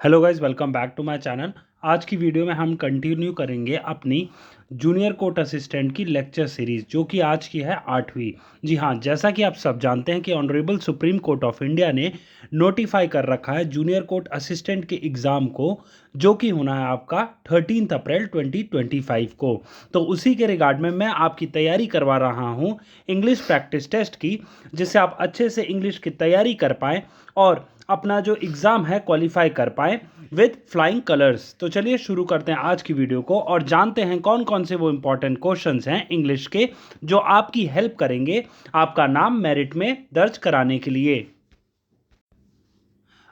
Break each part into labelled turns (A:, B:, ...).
A: Hello guys, welcome back to my channel. आज की video में हम कंटिन्यू करेंगे अपनी जूनियर कोर्ट असिस्टेंट की लेक्चर सीरीज़, जो कि आज की है 8वीं। जी हाँ, जैसा कि आप सब जानते हैं कि honourable supreme court of India ने नोटिफाई कर रखा है जूनियर कोर्ट असिस्टेंट के एग्ज़ाम को, जो कि होना है आपका 13 अप्रैल 2025 को। तो उसी के रिगार्ड में मैं आपकी तैयारी करवा रहा हूँ इंग्लिश प्रैक्टिस टेस्ट की, जिससे आप अच्छे से इंग्लिश की तैयारी कर पाएँ और अपना जो एग्ज़ाम है क्वालिफाई कर पाएँ विथ फ्लाइंग कलर्स। तो चलिए शुरू करते हैं आज की वीडियो को और जानते हैं कौन कौन से वो इंपॉर्टेंट क्वेश्चंस हैं इंग्लिश के, जो आपकी हेल्प करेंगे आपका नाम मेरिट में दर्ज कराने के लिए।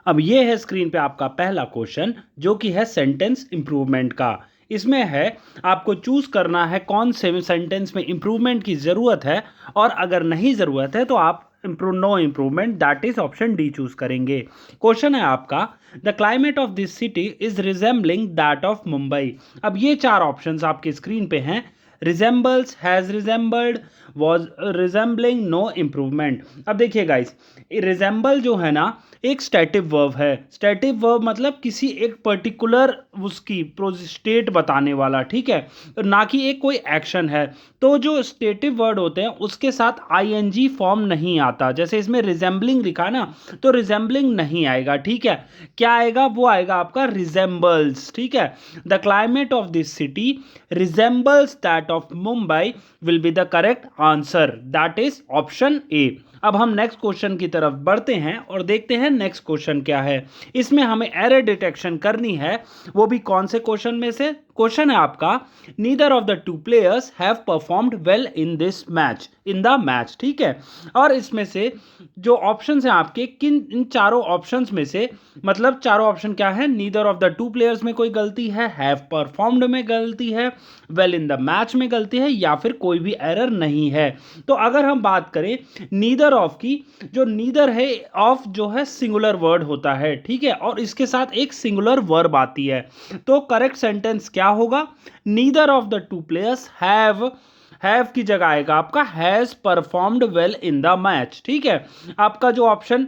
A: अब ये है स्क्रीन पे आपका पहला क्वेश्चन, जो कि है सेंटेंस इंप्रूवमेंट का। इसमें है आपको चूज करना है कौन से सेंटेंस में इंप्रूवमेंट की जरूरत है, और अगर नहीं जरूरत है तो आप no improvement, that is option D choose करेंगे। क्वेश्चन है आपका, the climate of this city is resembling that of Mumbai. अब ये चार ऑप्शंस आपके स्क्रीन पे हैं। Resembles, has resembled, was resembling, no improvement. अब देखिए गाइस, रिजेंबल जो है ना, एक स्टैटिव वर्ब है। स्टैटिव वर्ब मतलब किसी एक पर्टिकुलर उसकी स्टेट बताने वाला, ठीक है, ना कि एक कोई एक्शन है। तो जो स्टेटिव वर्ड होते हैं उसके साथ आईएनजी फॉर्म नहीं आता। जैसे इसमें रिजेंबलिंग लिखा ना, तो रिजेंबलिंग नहीं आएगा, ठीक है। क्या आएगा? वो आएगा आपका रिजेंबल्स, ठीक है। The climate of this city resembles that of Mumbai will be the correct answer, that is option A. अब हम नेक्स्ट क्वेश्चन की तरफ बढ़ते हैं और देखते हैं नेक्स्ट क्वेश्चन क्या है। इसमें हमें एरर डिटेक्शन करनी है, वो भी कौन से क्वेश्चन में से। क्वेश्चन है आपका, neither of the two players have performed well in this match, in the match, ठीक है। और इसमें से जो ऑप्शंस हैं आपके, किन इन चारों ऑप्शंस में से, मतलब चारों ऑप्शन क्या है, neither of the two players में कोई गलती है, हैव परफॉर्म्ड में गलती है, वेल इन द मैच में गलती है, या फिर कोई भी एरर नहीं है। तो अगर हम बात करें नीदर ऑफ की, जो नीदर है ऑफ जो है सिंगुलर वर्ड होता है, ठीक है, और इसके साथ एक सिंगुलर वर्ब आती है। तो करेक्ट सेंटेंस क्या होगा? Neither of the two players have की जगह आएगा आपका has performed well in the match, ठीक है। आपका जो ऑप्शन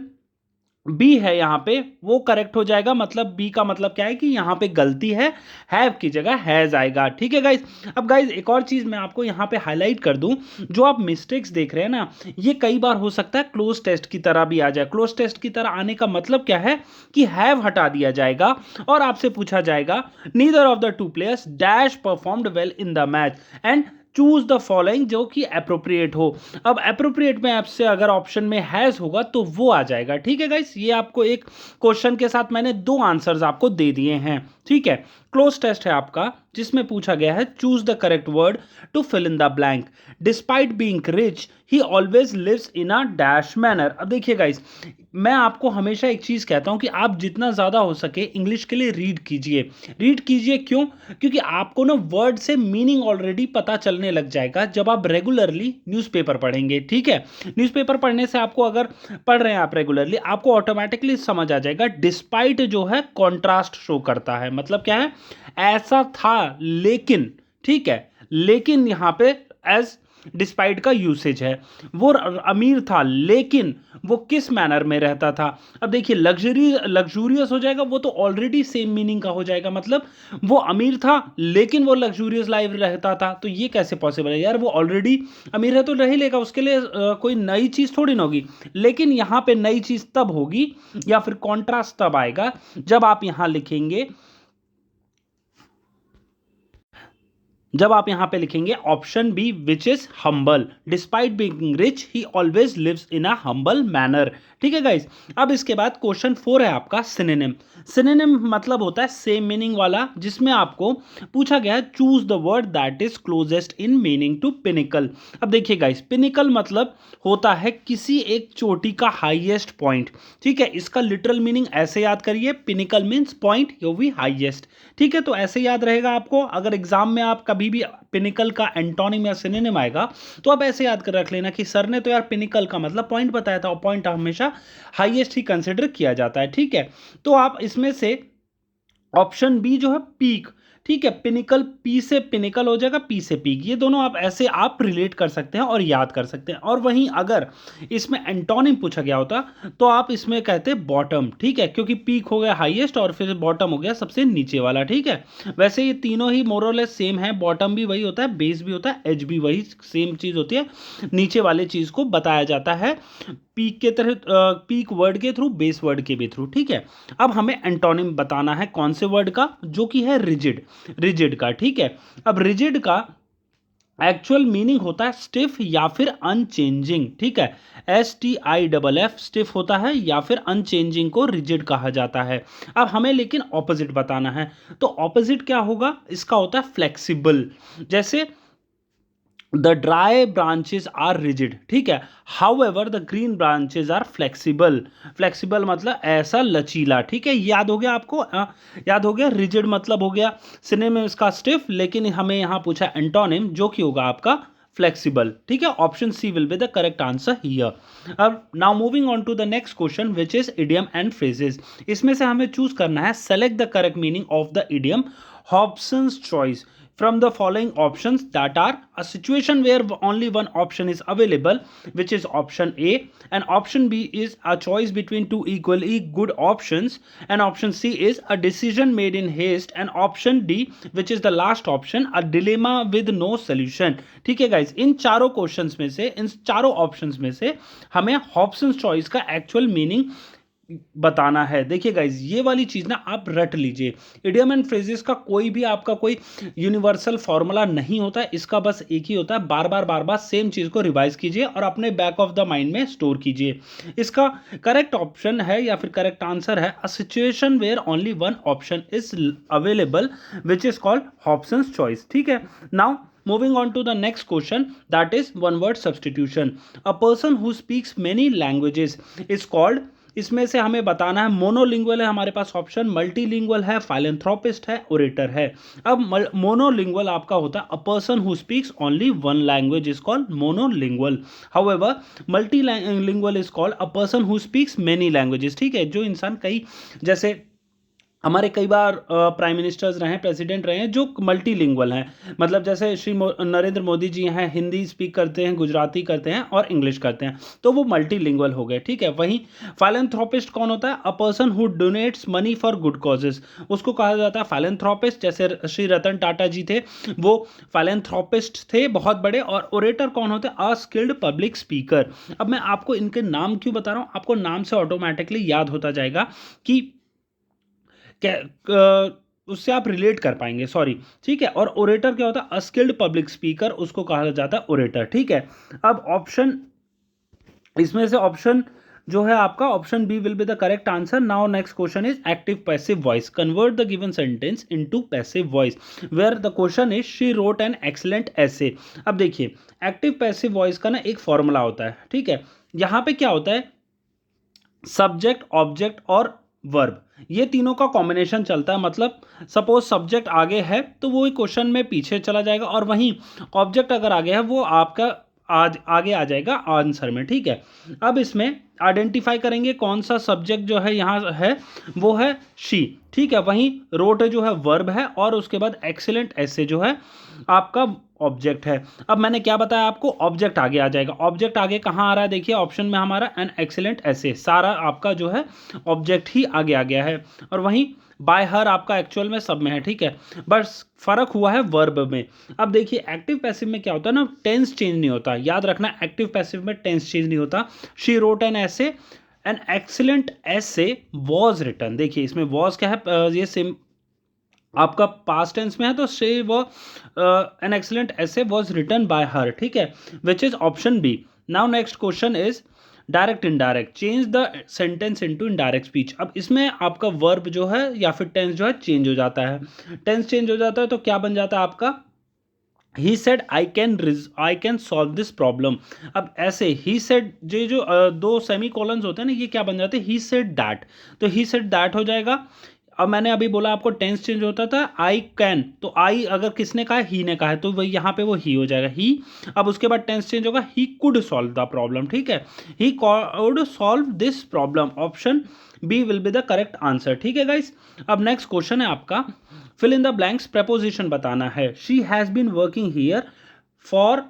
A: बी है यहाँ पे वो करेक्ट हो जाएगा। मतलब बी का मतलब क्या है कि यहाँ पे गलती है, हैव की जगह हैज आएगा, ठीक है गाइज। अब गाइज एक और चीज मैं आपको यहाँ पे हाईलाइट कर दूं, जो आप मिस्टेक्स देख रहे हैं ना, ये कई बार हो सकता है क्लोज टेस्ट की तरह भी आ जाए। क्लोज टेस्ट की तरह आने का मतलब क्या है कि हैव हटा दिया जाएगा और आपसे पूछा जाएगा neither of the two players dash performed well in the match and choose the following, जो कि अप्रोप्रिएट हो। अब अप्रोप्रिएट में आपसे अगर ऑप्शन में हैज होगा तो वो आ जाएगा, ठीक है गाइस। ये आपको एक क्वेश्चन के साथ मैंने दो आंसर्स आपको दे दिए हैं, ठीक है। क्लोज टेस्ट है आपका, जिसमें पूछा गया है choose the correct word to fill in the blank. Despite being rich he always lives in a dash manner. अब देखिए गाइस, मैं आपको हमेशा एक चीज कहता हूं कि आप जितना ज्यादा हो सके इंग्लिश के लिए रीड कीजिए। रीड कीजिए क्यों? क्योंकि आपको ना वर्ड से मीनिंग ऑलरेडी पता चलने लग जाएगा जब आप रेगुलरली न्यूज़पेपर पढ़ेंगे, ठीक है। न्यूज़पेपर पढ़ने से आपको, अगर पढ़ रहे हैं आप रेगुलरली, आपको ऑटोमेटिकली समझ आ जाएगा डिस्पाइट जो है कॉन्ट्रास्ट शो करता है। मतलब क्या है? ऐसा था लेकिन, ठीक है, लेकिन यहां पे एज डिस्पाइट का यूसेज है। वो अमीर था लेकिन वो किस मैनर में रहता था। अब देखिए, लग्जूरियस हो जाएगा, वो तो ऑलरेडी सेम मीनिंग का हो जाएगा। मतलब वो अमीर था लेकिन वो लग्जूरियस लाइफ रहता था, तो ये कैसे पॉसिबल है यार? वो ऑलरेडी अमीर है तो रह ही लेगा, उसके लिए कोई नई चीज थोड़ी ना होगी। लेकिन यहां पे नई चीज तब होगी, या फिर कॉन्ट्रास्ट तब आएगा, जब आप यहां पे लिखेंगे option B, which is humble. Despite being rich he always lives in a humble manner, ठीक है गाइस। अब इसके बाद क्वेश्चन 4 है आपका सिनोनिम। सिनोनिम मतलब होता है सेम मीनिंग वाला, जिसमें आपको पूछा गया है choose the word that is closest in meaning to pinnacle. अब देखिए गाइस, पिनिकल मतलब होता है किसी एक चोटी का हाईएस्ट पॉइंट, ठीक है। इसका लिटरल मीनिंग ऐसे याद करिए, पिनिकल मीन्स पॉइंट, यो भी हाईएस्ट, ठीक है। तो ऐसे याद रहेगा आपको। अगर एग्जाम में आप कभी भी पिनिकल का एंटोनिम या सिनोनिम आएगा तो आप ऐसे याद कर रख लेना कि सर ने तो यार पिनिकल का मतलब पॉइंट बताया था, और पॉइंट हमेशा हाईएस्ट ही कंसिडर किया जाता है, ठीक है। तो आप इसमें से ऑप्शन बी जो है पीक, ठीक है। पिनिकल, पी से पिनिकल हो जाएगा, पी से पीक, ये दोनों आप ऐसे आप रिलेट कर सकते हैं और याद कर सकते हैं। और वहीं अगर इसमें एंटोनिम पूछा गया होता तो आप इसमें कहते बॉटम, ठीक है, क्योंकि पीक हो गया हाईएस्ट और फिर बॉटम हो गया सबसे नीचे वाला, ठीक है। वैसे ये तीनों ही मोरलेस सेम है, बॉटम भी वही होता है, बेस भी होता है, एज भी वही सेम चीज होती है, नीचे वाले चीज को बताया जाता है पीक के तरह, पीक वर्ड के थ्रू, बेस वर्ड के भी थ्रू, ठीक है। अब हमें एंटोनिम बताना है कौन से वर्ड का, जो कि है रिजिड, रिजिड का, ठीक है। अब रिजिड का एक्चुअल मीनिंग होता है स्टिफ या फिर अनचेंजिंग, ठीक है। STIFF स्टिफ होता है या फिर अनचेंजिंग को रिजिड कहा जाता है। अब हमें लेकिन ऑपोजिट बताना है, तो ऑपोजिट क्या होगा, इसका होता है फ्लेक्सिबल। जैसे the dry branches are rigid, ठीक है, however the green branches are flexible. Flexible मतलब ऐसा लचीला, ठीक है, याद हो गया आपको, याद हो गया। रिजिड मतलब हो गया सिनोनिम इसका स्टिफ, लेकिन हमें यहां पूछा एंटोनिम जो कि होगा आपका फ्लेक्सिबल, ठीक है। Option C will be the correct answer here. अब now moving on to the next question which is idiom and phrases. इसमें से हमें चूज करना है select the correct meaning of the idiom Hobson's choice from the following options that are a situation where only one option is available, which is option A, and option B is a choice between two equally good options, and option C is a decision made in haste, and option D, which is the last option, a dilemma with no solution। ठीक है guys, इन चारों questions में से, इन चारों options में से हमें Hobson's choice का एक्चुअल मीनिंग बताना है। देखिए गाइज, ये वाली चीज ना आप रट लीजिए, इडियम एंड फ्रेजेस का कोई भी आपका कोई यूनिवर्सल फॉर्मूला नहीं होता है, इसका बस एक ही होता है, बार बार सेम चीज को रिवाइज कीजिए और अपने बैक ऑफ द माइंड में स्टोर कीजिए। इसका करेक्ट ऑप्शन है या फिर करेक्ट आंसर है a situation where only one option is available which is called Hobson's choice, ठीक है। Now moving on to the next question, that is one word substitution। a person who speaks many languages is called, इसमें से हमें बताना है monolingual है हमारे पास option, multilingual है, फाइलेंथ्रोपिस्ट है, ओरेटर है। अब मोनोलिंगुअल आपका होता है a person who speaks only one language is called monolingual. However multilingual is called a person who speaks many languages, ठीक है, जो इंसान कई, जैसे हमारे कई बार प्राइम मिनिस्टर्स रहे हैं, प्रेसिडेंट रहे हैं जो मल्टीलिंगुअल हैं, मतलब जैसे श्री नरेंद्र मोदी जी हैं, हिंदी स्पीक करते हैं, गुजराती करते हैं और इंग्लिश करते हैं, तो वो मल्टीलिंगुअल हो गए, ठीक है। वहीं फाइलेंथ्रोपिस्ट कौन होता है, a person who donates money for good causes, उसको कहा जाता है फाइलेंथ्रोपिस्ट। जैसे श्री रतन टाटा जी थे, वो फाइलेंथ्रोपिस्ट थे बहुत बड़े। और ओरेटर कौन होते हैं, अ स्किल्ड पब्लिक स्पीकर। अब मैं आपको इनके नाम क्यों बता रहा हूँ, आपको नाम से ऑटोमेटिकली याद होता जाएगा कि उससे आप रिलेट कर पाएंगे, सॉरी, ठीक है। और ओरेटर क्या होता है, अस्किल्ड पब्लिक स्पीकर, उसको कहा जाता है ओरेटर, ठीक है। अब ऑप्शन, इसमें से ऑप्शन जो है आपका option B will be the correct answer. Now next question is active passive voice, convert the given sentence into passive voice where the question is she wrote an excellent essay. अब देखिए, active passive voice का ना एक formula होता है, ठीक है। यहां पे क्या होता है, सब्जेक्ट, ऑब्जेक्ट और वर्ब, ये तीनों का कॉम्बिनेशन चलता है। मतलब सपोज सब्जेक्ट आगे है तो वो क्वेश्चन में पीछे चला जाएगा, और वहीं ऑब्जेक्ट अगर आगे है वो आपका आज आगे आ जाएगा आंसर में, ठीक है। अब इसमें आइडेंटिफाई करेंगे कौन सा सब्जेक्ट जो है यहाँ है, वो है शी, ठीक है। वहीं रोट जो है वर्ब है, और उसके बाद एक्सीलेंट ऐसे जो है आपका ऑब्जेक्ट है। अब मैंने क्या बताया आपको, ऑब्जेक्ट आगे आ जाएगा। ऑब्जेक्ट आगे कहाँ आ रहा है, देखिए ऑप्शन में हमारा एन एक्सीलेंट ऐसे, सारा आपका जो है ऑब्जेक्ट ही आगे आ गया है। और वहीं बाय हर आपका एक्चुअल में सब में है, ठीक है, बस फर्क हुआ है वर्ब में। अब देखिए एक्टिव पैसिव में क्या होता है ना, टेंस चेंज नहीं होता, याद रखना, एक्टिव पैसिव में टेंस चेंज नहीं होता। शी रोट एन ऐसे, N excellent essay was written, देखिए इसमें वॉज क्या है, ये सेम आपका पास्ट टेंस में है, तो से वो an excellent essay was written by her, ठीक है, which is option B. Now next question is direct indirect, change the sentence into indirect speech. अब इसमें आपका वर्ब जो है या फिर टेंस जो है चेंज हो जाता है। टेंस चेंज हो जाता है तो क्या बन जाता है आपका, he said I can solve this problem. अब ऐसे ही सेड जो दो सेमी कॉलन्स होते हैं ना, ये क्या बन जाते हैं, ही सेड दैट, तो ही सेड दैट हो जाएगा। अब मैंने अभी बोला आपको टेंस चेंज होता था, आई कैन, तो आई अगर किसने कहा, ही ने कहा है, तो वही यहाँ पे वो ही हो जाएगा, ही। अब उसके बाद टेंस चेंज होगा, he could solve the problem, ठीक है, he could solve this problem, option B will be the correct answer. ठीक है गाइस, अब नेक्स्ट क्वेश्चन है आपका, fill in the blanks, preposition बताना है। She has been working here for,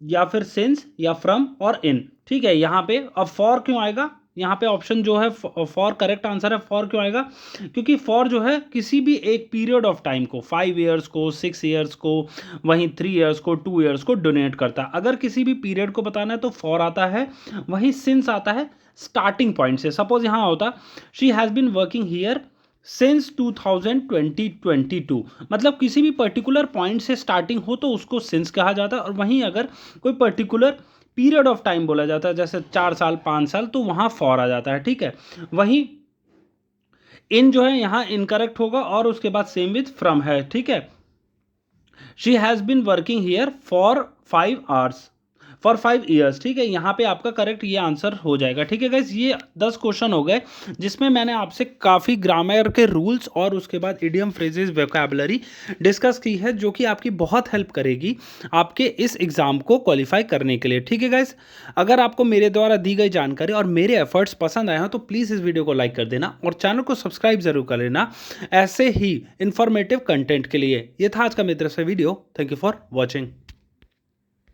A: या फिर सिंस, या फ्रॉम, और इन। ठीक है, यहाँ पे अब फॉर क्यों आएगा, यहाँ पे ऑप्शन जो है फॉर करेक्ट आंसर है। फॉर क्यों आएगा, क्योंकि फॉर जो है किसी भी एक पीरियड ऑफ टाइम को, 5 ईयर्स को, 6 ईयर्स को, वहीं 3 ईयर्स को, 2 ईयर्स को डोनेट करता है। अगर किसी भी पीरियड को बताना है तो फॉर आता है, वहीं सिंस आता है स्टार्टिंग पॉइंट से। सपोज यहाँ होता she has been working here since 2022, मतलब किसी भी पर्टिकुलर पॉइंट से स्टार्टिंग हो तो उसको सिंस कहा जाता है, और वहीं अगर कोई पर्टिकुलर पीरियड ऑफ टाइम बोला जाता है, जैसे 4 साल 5 साल, तो वहाँ फॉर आ जाता है। ठीक है, वहीं इन जो है यहाँ इनकरेक्ट होगा, और उसके बाद सेम विथ फ्रॉम है। ठीक है, she has been working here for 5 hours, for 5 years. ठीक है, यहाँ पे आपका करेक्ट ये आंसर हो जाएगा। ठीक है गाइस, ये 10 क्वेश्चन हो गए जिसमें मैंने आपसे काफ़ी ग्रामर के रूल्स और उसके बाद इडियम फ्रेजेस वोकैबुलरी डिस्कस की है, जो कि आपकी बहुत हेल्प करेगी आपके इस एग्ज़ाम को क्वालिफाई करने के लिए। ठीक है गाइस, अगर आपको मेरे द्वारा दी गई जानकारी और मेरे एफर्ट्स पसंद आए हो तो प्लीज़ इस वीडियो को लाइक कर देना और चैनल को सब्सक्राइब जरूर कर लेना ऐसे ही इंफॉर्मेटिव कंटेंट के लिए। ये था आज का मेरे तरफ से video. Thank you for watching.